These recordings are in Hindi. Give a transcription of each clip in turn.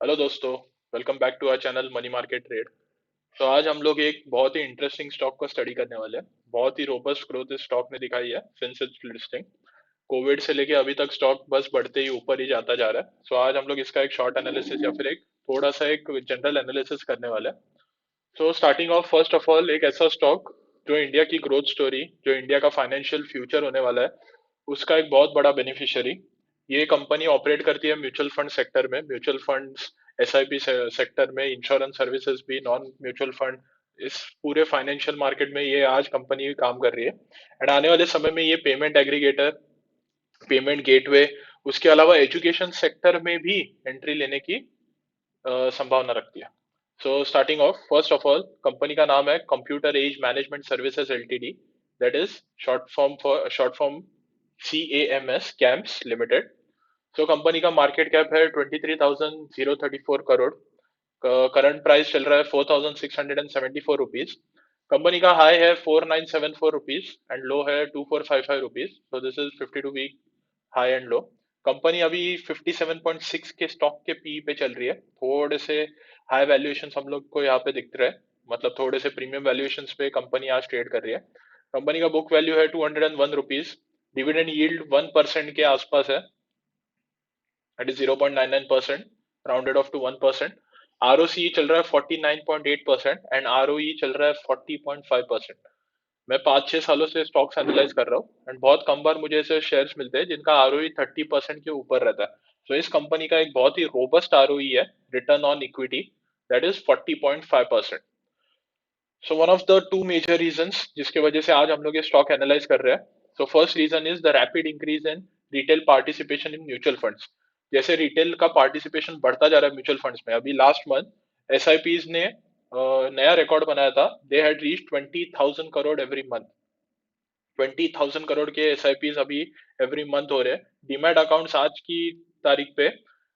हेलो दोस्तों। Welcome back to our channel money market trade. तो आज हम लोग एक बहुत ही इंटरेस्टिंग स्टॉक को स्टडी करने वाले हैं। बहुत ही रोबस्ट ग्रोथ इस स्टॉक ने दिखाई है सिंस इट्स लिस्टिंग। कोविड से लेके अभी तक स्टॉक बस बढ़ते ही ऊपर ही जाता जा रहा है। सो आज हम लोग इसका एक शॉर्ट एनालिसिस या फिर एक थोड़ा सा एक जनरल एनालिसिस करने वाले हैं। सो starting off first of all, एक ऐसा स्टॉक जो इंडिया की ग्रोथ स्टोरी, जो इंडिया का फाइनेंशियल फ्यूचर होने वाला है, उसका एक बहुत बड़ा बेनिफिशियरी। ये कंपनी ऑपरेट करती है म्यूचुअल फंड सेक्टर में, म्यूचुअल फंड्स, एसआईपी सेक्टर में, इंश्योरेंस सर्विसेज भी, नॉन म्यूचुअल फंड, इस पूरे फाइनेंशियल मार्केट में ये आज कंपनी काम कर रही है। एंड आने वाले समय में ये पेमेंट एग्रीगेटर, पेमेंट गेटवे, उसके अलावा एजुकेशन सेक्टर में भी एंट्री लेने की संभावना रखती है। So starting off first of all, company का नाम है computer age management services LTD, that is short form CAMS, CAMS limited. So company का मार्केट कैप है 23,034 करोड़। करंट प्राइस चल रहा है 4,674 रुपीज। कंपनी का हाई है 4,974 रुपीज एंड लो है 2,455 rupees. So this is 52 week high and low. Company अभी 57.6 के स्टॉक के पी पे चल रही है। थोड़े से हाई वैल्यूएशन हम लोग को यहाँ पे दिख रहे हैं, मतलब थोड़े से प्रीमियम वैल्यूएशन पे कंपनी आज ट्रेड कर रही है। कंपनी का बुक वैल्यू है 201 रुपीज। डिविडेंड यील्ड 1% के आसपास है, that is 0.99%, rounded off to 1%। ROC चल रहा है 49.8% एंड ROE चल रहा है 40.5%। मैं 5-6 सालों से स्टॉक्स एनालाइज कर रहा हूँ एंड बहुत कम बार मुझे ऐसे शेयर्स मिलते हैं जिनका ROE 30% के ऊपर रहता है। तो इस कंपनी का एक बहुत ही रोबस्ट ROE है, return on equity, that is 40.5%। So one of the two major reasons जिसके वजह से आज हम लोग ये स्टॉक एनालाइज कर रहे हैं। So first reason is the rapid increase in retail participation in mutual funds. जैसे रिटेल का पार्टिसिपेशन बढ़ता जा रहा है म्यूचुअल फंड्स में, अभी लास्ट मंथ SIPs ने नया रिकॉर्ड बनाया था। They had reach 20,000 crore every month. 20,000 crore के SIPs अभी एवरी मंथ हो रहे हैं। डीमैट अकाउंट्स आज की तारीख पे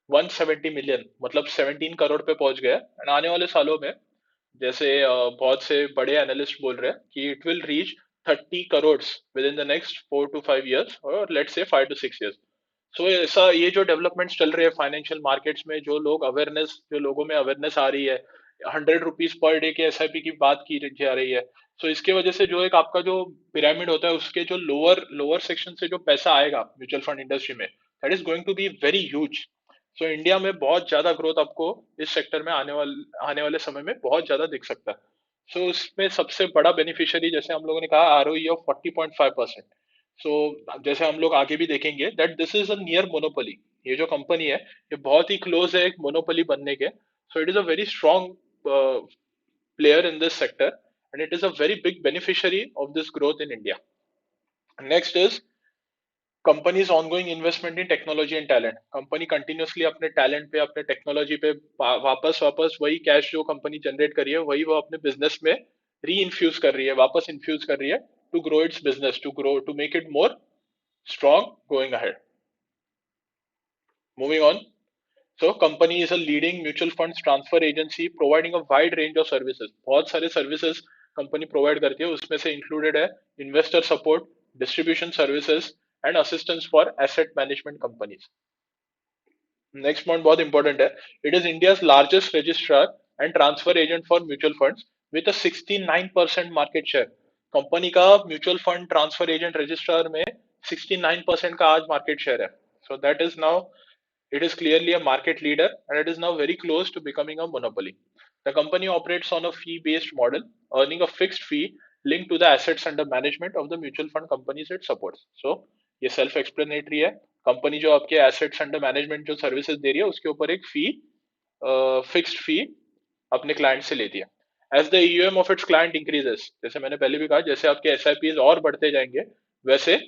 170 मिलियन, मतलब 17 करोड़ पे पहुंच गए एंड आने वाले सालों में, जैसे बहुत से बड़े एनालिस्ट बोल रहे हैं कि it will reach 30 crore with in the next 4 to 5 years, और लेट्स से 5 to 6 years। सो ऐसा ये जो डेवलपमेंट्स चल रही है फाइनेंशियल मार्केट्स में, जो लोग अवेयरनेस, जो लोगों में अवेयरनेस आ रही है, 100 रुपीज पर डे के SIP की बात की जा रही है। सो इसके वजह से जो एक आपका जो पिरामिड होता है उसके जो लोअर लोअर सेक्शन से जो पैसा आएगा म्यूचुअल फंड इंडस्ट्री में, that is going to be very huge. So India में बहुत ज्यादा ग्रोथ आपको इस सेक्टर में आने वाले समय में बहुत ज्यादा दिख सकता है। सो इसमें सबसे बड़ा बेनिफिशियरी, जैसे हम लोगों ने कहा, ROE ऑफ 40.5%। सो जैसे हम लोग आगे भी देखेंगे that this is a near monopoly. ये जो कंपनी है ये बहुत ही क्लोज है एक मोनोपोली बनने के। So it is a very strong player in this sector and it is a very big beneficiary of this growth in India. Next is companies ongoing investment in technology and talent. Company continuously अपने टैलेंट पे, अपने टेक्नोलॉजी पे वापस वापस वही कैश जो कंपनी जनरेट कर रही है वही वो अपने बिजनेस में री इन्फ्यूज कर रही है, वापस इन्फ्यूज कर रही है to grow its business, to grow, to make it more strong going ahead. Moving on, so company is a leading mutual funds transfer agency providing a wide range of services। बहुत सारे services कंपनी प्रोवाइड करती है, उसमें से इंक्लूडेड है investor support, distribution services and assistance for asset management companies. Next point बहुत इंपॉर्टेंट है, it is India's largest registrar and transfer agent for mutual funds with a 69% market share. Company का mutual fund transfer agent registrar में 69% का आज मार्केट शेयर है। So that is now, it is clearly a market leader and it is now very close to becoming a monopoly. The company operates on a fee-based model, earning a fixed fee linked to the assets under management of the mutual fund companies it supports. So, ये self explanatory है। कंपनी जो आपके assets under management जो services दे रही है उसके ऊपर एक फी, फिक्स्ड फी अपने क्लाइंट से लेती है। As the EUM of its client increases, जैसे मैंने पहले भी कहा, जैसे आपके SIPs और बढ़ते जाएंगे वैसे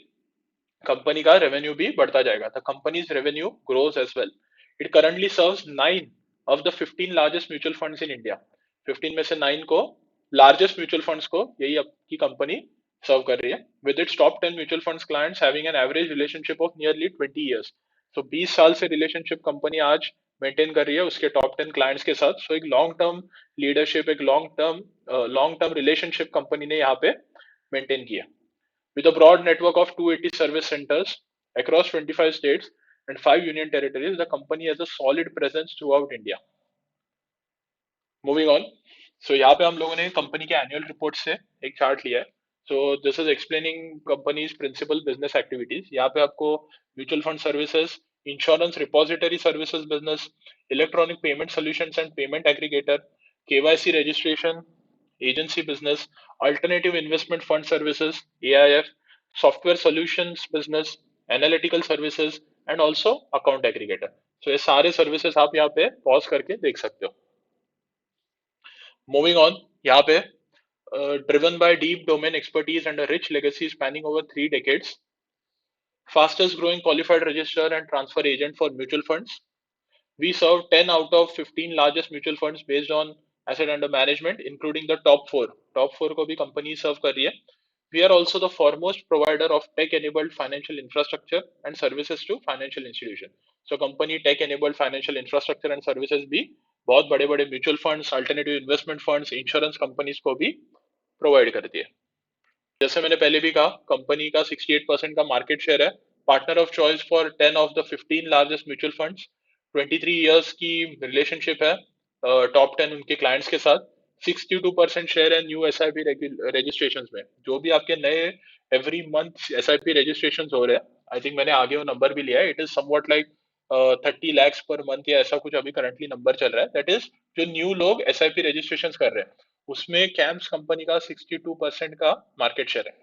कंपनी का रेवेन्यू भी बढ़ता जाएगा। The company's revenue grows as well. It currently serves 9 of the 15 largest mutual funds in India. 15 में से 9 को, लार्जेस्ट म्यूचुअल फंड्स को, यही आपकी कंपनी सर्व कर रही है। With its top 10 mutual funds clients having an average relationship of nearly 20 years. So 20 साल से रिलेशनशिप कंपनी आज मेंटेन कर रही है उसके टॉप 10 क्लाइंट्स के साथ। सो एक लॉन्ग टर्म लीडरशिप, एक लॉन्ग टर्म रिलेशनशिप कंपनी ने यहाँ पे मेंटेन किया। With a broad network of 280 service centers across 25 states and 5 union territories, the company has a solid presence throughout India. Moving on. So यहाँ पे हम लोगों ने कंपनी के एनुअल रिपोर्ट से एक चार्ट लिया है. So this is explaining company's principal business activities. यहाँ पे आपको mutual fund services, insurance repository services business, electronic payment solutions and payment aggregator, KYC registration, agency business, alternative investment fund services, AIF, software solutions business, analytical services, and also account aggregator. So ये सारे services आप यहाँ पे pause करके देख सकते हो. Moving on, यहाँ पे driven by deep domain expertise and a rich legacy spanning over 3 decades, fastest growing qualified register and transfer agent for mutual funds. We serve 10 out of 15 largest mutual funds based on asset under management, including the top four. Top four को भी company serve कर रही है. We are also the foremost provider of tech-enabled financial infrastructure and services to financial institutions. So company tech-enabled financial infrastructure and services भी बहुत बड़े बड़े mutual funds, alternative investment funds, insurance companies को भी प्रोवाइड करती है. जैसे मैंने पहले भी कहा, कंपनी का 68% का मार्केट शेयर है, partner of choice for 10 of the 15 largest mutual funds, 23 years की रिलेशनशिप है टॉप 10 उनके क्लाइंट्स के साथ, 62% शेयर है न्यू एसआईपी रजिस्ट्रेशन में. जो भी आपके नए एवरी मंथ एसआईपी रजिस्ट्रेशन हो रहे हैं, आई थिंक मैंने आगे वो नंबर भी लिया है, it is somewhat like 30 lakhs per month या ऐसा कुछ अभी करंटली नंबर चल रहा है. दैट इज जो न्यू लोग एसआईपी रजिस्ट्रेशन कर रहे हैं, उसमें कैम्स कंपनी का 62% का मार्केट शेयर है.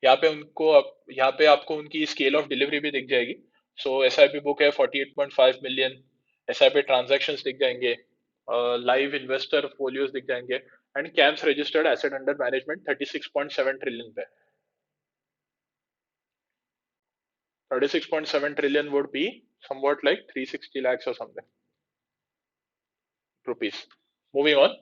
यहाँ पे उनको यहाँ पे आपको उनकी स्केल ऑफ डिलीवरी भी दिख जाएगी. सो एसआईपी बुक है 48.5 मिलियन, एसआईपी ट्रांजैक्शंस दिख जाएंगे, लाइव इन्वेस्टर फोलियोज दिख जाएंगे, and camps registered asset under management 36.7 trillion पे. 36.7 trillion would be somewhat like 360 lakhs or something rupees. Moving on.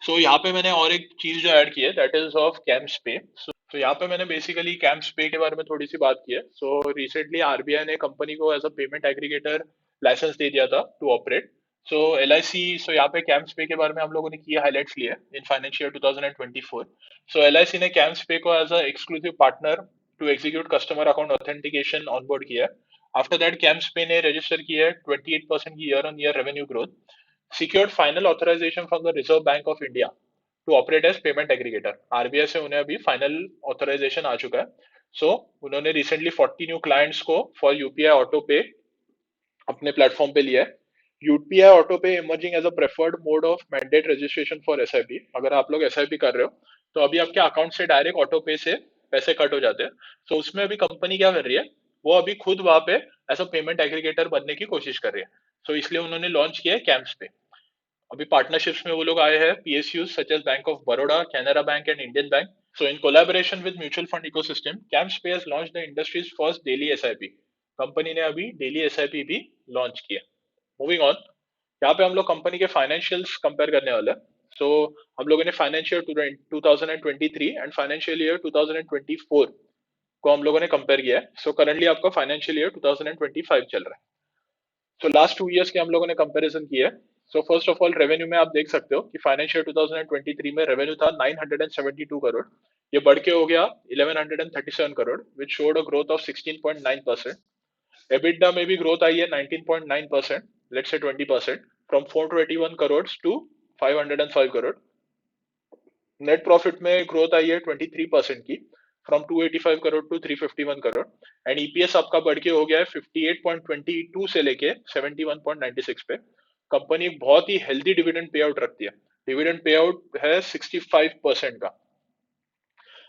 So यहाँ पे मैंने और एक चीज जो ऐड की है, दैट इज ऑफ कैम्स पे. सो यहाँ पे मैंने बेसिकली कैम्स पे के बारे में थोड़ी सी बात की है. सो रिसेंटली आरबीआई ने कंपनी को as a payment aggregator license दे दिया था to operate. So LIC, so यहाँ पे कैम्स पे के बारे में हम लोगों ने किए हाईलाइट्स लिए इन फाइनेंशियल 2024. सो एलआईसी ने कैम्स पे को as a exclusive partner to execute customer account authentication onboard किया है. आफ्टर दैट कैम्स पे ने रजिस्टर किया है 28% की year on year revenue growth, secured final authorization from the Reserve Bank of India to operate as payment aggregator. RBI से उन्हें अभी फाइनल ऑथराइजेशन आ चुका है. सो उन्होंने रिसेंटली 40 न्यू क्लाइंट्स को फॉर यूपीआई ऑटो पे अपने प्लेटफॉर्म पे लिया है. UPI auto pay emerging as a preferred mode of mandate registration for SIP. अगर आप लोग एसआईपी कर रहे हो तो अभी आपके अकाउंट से डायरेक्ट ऑटो पे से पैसे कट हो जाते हैं. सो उसमें अभी कंपनी क्या कर रही है, वो अभी खुद वहां पे एज अ पेमेंट एग्रीगेटर बनने की कोशिश कर रही है. सो इसलिए उन्होंने लॉन्च किया है कैम्स पे. अभी पार्टनरशिप्स में वो लोग आए हैं PSUs such as bank of Baroda, Canara bank and Indian bank. So in collaboration with mutual fund ecosystem, CAMSPay has launched the industry's first daily SIP. Company ने अभी डेली एसआईपी भी लॉन्च किया. मूविंग ऑन, यहाँ पे हम लोग कंपनी के फाइनेंशियल्स कंपेयर करने वाले हैं. सो हम लोगों ने फाइनेंशियल 2023 एंड फाइनेंशियल ईयर 2024 को हम लोगों ने कंपेयर किया है. सो करंटली आपका फाइनेंशियल ईयर 2025 चल रहा है. सो लास्ट 2 इयर्स के हम लोगों ने कंपैरिजन किया है. So first of all revenue में आप देख सकते हो कि फाइनेंशियल 2023 में रेवेन्यू था 972 करोड़, ये बढ़ के हो गया 1137 crore, which showed a growth of 16.9%. EBITDA में भी ग्रोथ आई है 19.9%, लेट्स से 20%, from 481 crore to 505 crore. Net profit में ग्रोथ आई है 23% की, from 285 crore to 351 crore. And EPS आपका बढ़ के हो गया है 58.22 से लेके 71.96 पे. कंपनी बहुत ही हेल्दी डिविडेंड पे आउट रखती है. डिविडेंड पे आउट है 65% का.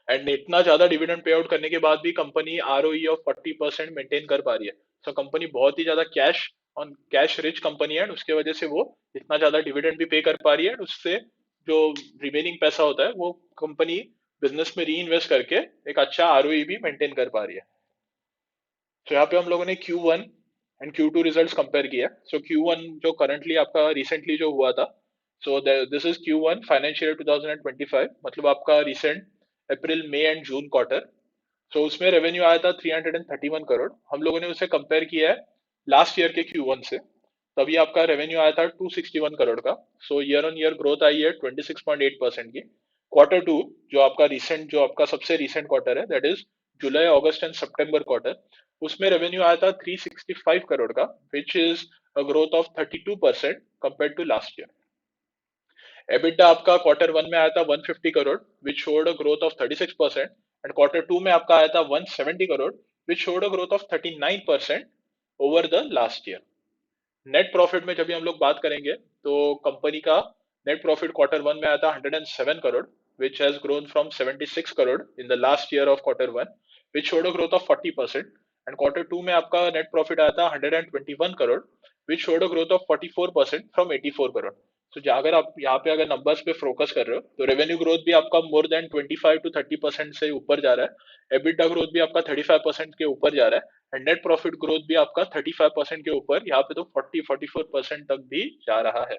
एंड इतना ज्यादा डिविडेंड पे आउट करने के बाद भी कंपनी आरओई ऑफ 40% मेंटेन कर पा रही है. सो कंपनी बहुत ही ज्यादा कैश रिच कंपनी है, उसके वजह से वो इतना ज्यादा डिविडेंड भी पे कर पा रही है. उससे जो रिमेनिंग पैसा होता है वो कंपनी बिजनेस में री इन्वेस्ट करके एक अच्छा आरओई भी मेंटेन कर पा रही है. तो यहाँ पे हम लोगों ने Q1 and Q2 results compare किया. सो Q1 जो करंटली आपका रिसेंटली जो हुआ था, सो दिस इज Q1 फाइनेंशियल 2025, मतलब आपका recent April May and June quarter. So उसमें रेवेन्यू आया था 331 करोड़. हम लोगों ने उसे कंपेयर किया है लास्ट ईयर के Q1 से, तभी आपका रेवेन्यू आया था 261 करोड़ का. So year on year growth आई है 26.8% की. क्वार्टर टू जो आपका सबसे रिसेंट क्वार्टर है, that is July, August and September quarter, उसमें रेवेन्यू आया था 365 करोड़ का, which is a growth of 32% compare to last year. EBITDA आपका क्वार्टर वन में आया था 150 crore, which showed a growth of 36%, and quarter two में आपका आया था 170 crore, which showed a growth of 39% over the last year. Net profit में जब भी हम लोग बात करेंगे तो कंपनी का नेट प्रॉफिट क्वार्टर वन में आया था 107 crore, which has grown from 76 crore in the last year of quarter one, which showed a growth of 40%, and quarter two में आपका net profit आया था 121 crore, which showed a growth of 44% from 84 crore. तो अगर आप यहाँ पे अगर नंबर्स पे फोकस कर रहे हो तो रेवेन्यू ग्रोथ भी आपका मोर देन 25 to 30% से ऊपर जा रहा है, एबिटा ग्रोथ भी आपका 35% के ऊपर जा रहा है, एंड नेट प्रॉफिट ग्रोथ भी आपका 35% के ऊपर, यहाँ पे तो 40-44% तक भी जा रहा है।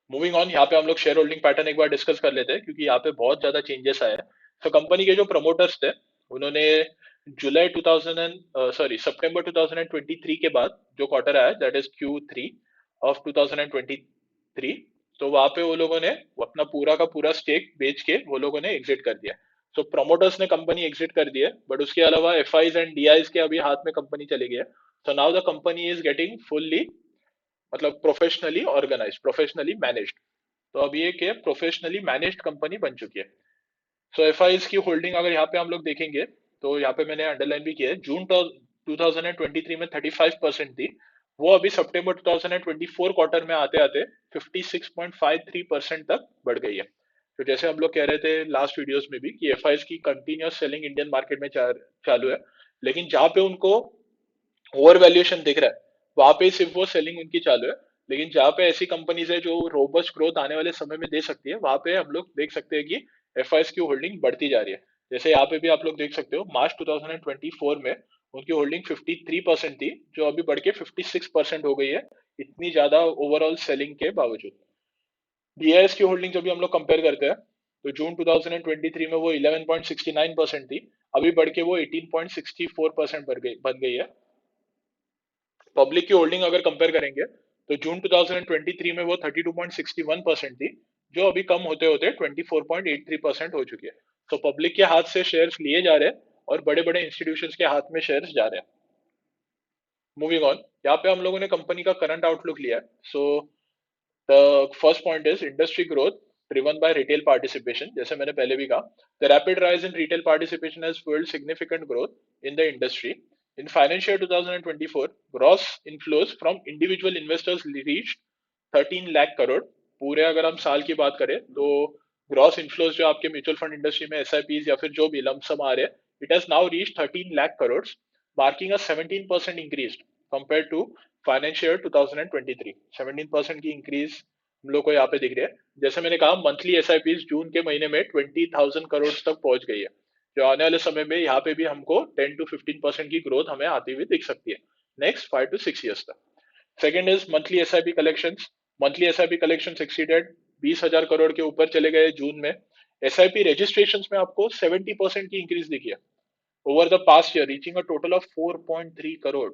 मूविंग ऑन, यहाँ पे हम लोग शेयर होल्डिंग पैटर्न एक बार डिस्कस कर लेते हैं क्योंकि यहाँ पे बहुत ज्यादा चेंजेस आए हैं। तो कंपनी के जो प्रमोटर्स थे उन्होंने जुलाई 2000 सॉरी सितंबर 2023 के बाद जो क्वार्टर आया दैट इज Q3 ऑफ 2023, तो वहां पे वो लोगों ने अपना पूरा का पूरा स्टेक बेच के वो लोगों ने एग्जिट कर दिया। तो प्रमोटर्स ने कंपनी एग्जिट कर दिया, बट उसके अलावा FIs एंड DIs के अभी हाथ में कंपनी चली गई है। तो now the company is getting fully, मतलब प्रोफेशनली ऑर्गेनाइज, प्रोफेशनली मैनेज्ड। तो अब ये क्या, प्रोफेशनली मैनेज्ड कंपनी बन चुकी है। सो FIs की होल्डिंग अगर यहाँ पे हम लोग देखेंगे तो यहाँ पे मैंने अंडरलाइन भी किया है, जून 2023 में 35% थी, वो अभी सितंबर 2024 क्वार्टर में आते आते 56.53% तक बढ़ गई है। तो जैसे हम लोग कह रहे थे लास्ट वीडियोस में भी कि FIs की कंटिन्यूस सेलिंग इंडियन मार्केट में चालू है, लेकिन जहाँ पे उनको ओवर वैल्यूएशन दिख रहा है वहां पे सिर्फ वो सेलिंग उनकी चालू है। लेकिन जहाँ पे ऐसी कंपनीज है जो रोबस्ट ग्रोथ आने वाले समय में दे सकती है, वहां पे हम लोग देख सकते हैं कि FIs की होल्डिंग बढ़ती जा रही है। जैसे यहाँ पे भी आप लोग देख सकते हो मार्च 2024 में उनकी होल्डिंग 53% थी, जो अभी बढ़ के 56% हो गई है, इतनी ज्यादा ओवरऑल सेलिंग के बावजूद। DIS की होल्डिंग जब भी हम लोग कंपेयर करते हैं तो जून 2023 में वो 11.69% थी, अभी बढ़ के वो 18.64% बन गई है। पब्लिक की होल्डिंग अगर कंपेयर करेंगे तो जून 2023 में वो 32.61% थी, जो अभी कम होते होते 24.83% हो चुकी है। तो पब्लिक के हाथ से शेयर्स लिए जा रहे हैं और बड़े बड़े इंस्टीट्यूशंस के हाथ में शेयर्स जा रहे हैं। मूविंग ऑन, यहाँ पे हम लोगों ने कंपनी का करंट आउटलुक लिया है। So the first point is industry growth driven by retail participation, जैसे मैंने पहले भी कहा, the rapid rise in retail participation has fueled significant growth in the industry. In financial year 2024, gross inflows from individual investors reached 13 lakh crore. पूरे अगर हम साल की बात करें तो ग्रॉस इनफ्लोज जो आपके म्यूचुअल फंड इंडस्ट्री में SIPs या फिर जो भी लमसम आ रहे हैं, it has now reach 13 lakh crore, marking a 17% increase compare to financial year 2023। 17% की इंक्रीज हम लोग को यहाँ पे दिख रही है। जैसे मैंने कहा मंथली SIPs जून के महीने में 20,000 करोड़ तक पहुंच गई है, जो आने वाले समय में यहाँ पे भी हमको 10 to 15% की ग्रोथ हमें आती हुई दिख सकती है नेक्स्ट 5 to 6 years तक। Second is monthly SIP collections. Monthly SIP collections exceeded 20,000 crore के ऊपर चले गए जून में। SIP रजिस्ट्रेशंस में आपको 70% की इंक्रीज दिखी है over the past year, reaching a total of 4.3 crore.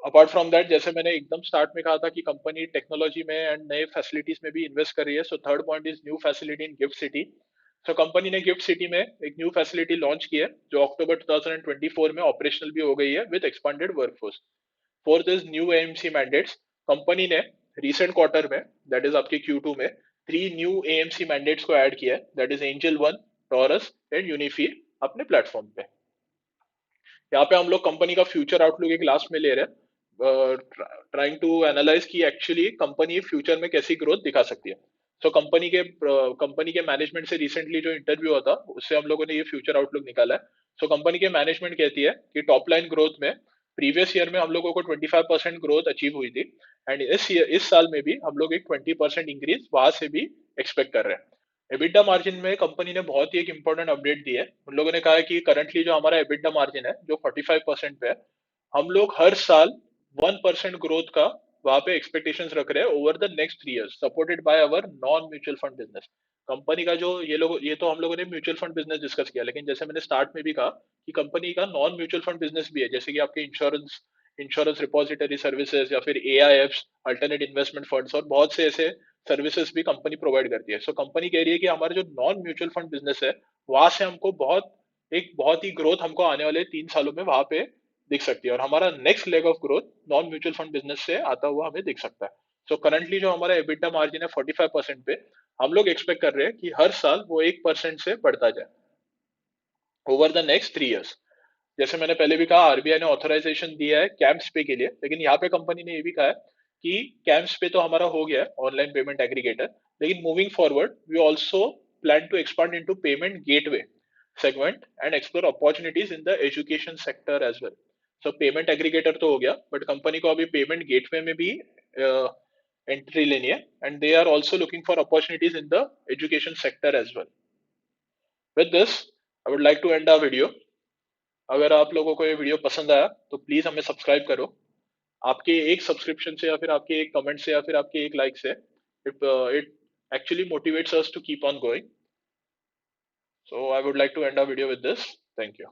Apart from that, जैसे मैंने एकदम स्टार्ट में कहा था कि कंपनी टेक्नोलॉजी में एंड नए फैसिलिटीज में भी इन्वेस्ट कर रही है। So third point is new facility in gift city. So company ने गिफ्ट सिटी में एक न्यू फैसिलिटी लॉन्च की है जो अक्टूबर 2024 में ऑपरेशनल भी हो गई है with expanded workforce. Fourth is new AMC mandates. Company ने रिसेंट क्वार्टर में, दैट इज आपके Q2 में, 3 न्यू AMC मैंडेट्स को ऐड किया है, that is angel one, Taurus and Unifi अपने प्लेटफॉर्म पे। यहाँ पे हम लोग कंपनी का फ्यूचर आउटलुक एक लास्ट में ले रहे हैं, ट्राइंग टू एनालाइज कि एक्चुअली कंपनी फ्यूचर में कैसी ग्रोथ दिखा सकती है। सो कंपनी के मैनेजमेंट से रिसेंटली जो इंटरव्यू हुआ था उससे हम लोगों ने ये फ्यूचर आउटलुक निकाला है। सो कंपनी के मैनेजमेंट कहती है कि टॉप लाइन ग्रोथ में प्रीवियस ईयर में हम लोगों को 25% ग्रोथ अचीव हुई थी, एंड इस साल में भी हम लोग एक 20% इंक्रीज वहां से भी एक्सपेक्ट कर रहे हैं। EBITDA मार्जिन में कंपनी ने बहुत ही एक इंपॉर्टेंट अपडेट दी है। उन लोगों ने कहा है कि करंटली जो हमारा EBITDA मार्जिन है जो 45% पे है, हम लोग हर साल 1% ग्रोथ का वहां पे एक्सपेक्टेशंस रख रहे हैं over the next 3 years, supported by our non mutual fund business. Company का जो ये तो हम लोगों ने म्यूचुअल फंड बिजनेस डिस्कस किया, लेकिन जैसे मैंने स्टार्ट में भी कहा कि कंपनी का नॉन म्यूचुअल फंड बिजनेस भी है, जैसे कि आपके इंश्योरेंस इंश्योरेंस रिपोजिटरी सर्विसेज या फिर AIFs, अल्टरनेट इन्वेस्टमेंट फंड्स, और बहुत से ऐसे सर्विसेज भी कंपनी प्रोवाइड करती है। सो कंपनी कह रही है कि हमारा जो नॉन म्यूचुअल फंड बिजनेस है वहां से हमको बहुत एक बहुत ही ग्रोथ हमको आने वाले 3 सालों में वहां पे दिख सकती है, और हमारा next leg of growth non mutual fund business से आता हुआ हमें दिख सकता है। सो करंटली जो हमारा एबिटा मार्जिन है 45% पे, हम लोग एक्सपेक्ट कर रहे हैं कि हर साल वो 1% से बढ़ता जाए ओवर द नेक्स्ट 3 ईयर्स। जैसे मैंने पहले भी कहा, आरबीआई ने ऑथराइजेशन दिया है कैम्स पे के लिए, लेकिन यहाँ पे कंपनी ने ये भी कहा है कि कैम्स पे तो हमारा हो गया है ऑनलाइन पेमेंट एग्रीगेटर, लेकिन moving forward we also plan to expand into payment gateway segment and explore opportunities in the education sector as well. So payment aggregator तो हो गया, बट कंपनी को अभी पेमेंट गेटवे में भी एंट्री लेनी है, and they are also looking for opportunities in the education sector as well. With this I would like to end our video. अगर आप लोगों को ये वीडियो पसंद आया तो प्लीज हमें सब्सक्राइब करो। आपके एक सब्सक्रिप्शन से, या फिर आपके एक कमेंट से, या फिर आपके एक लाइक से, it actually motivates us to keep on going. So I would like to end our video with this. Thank you.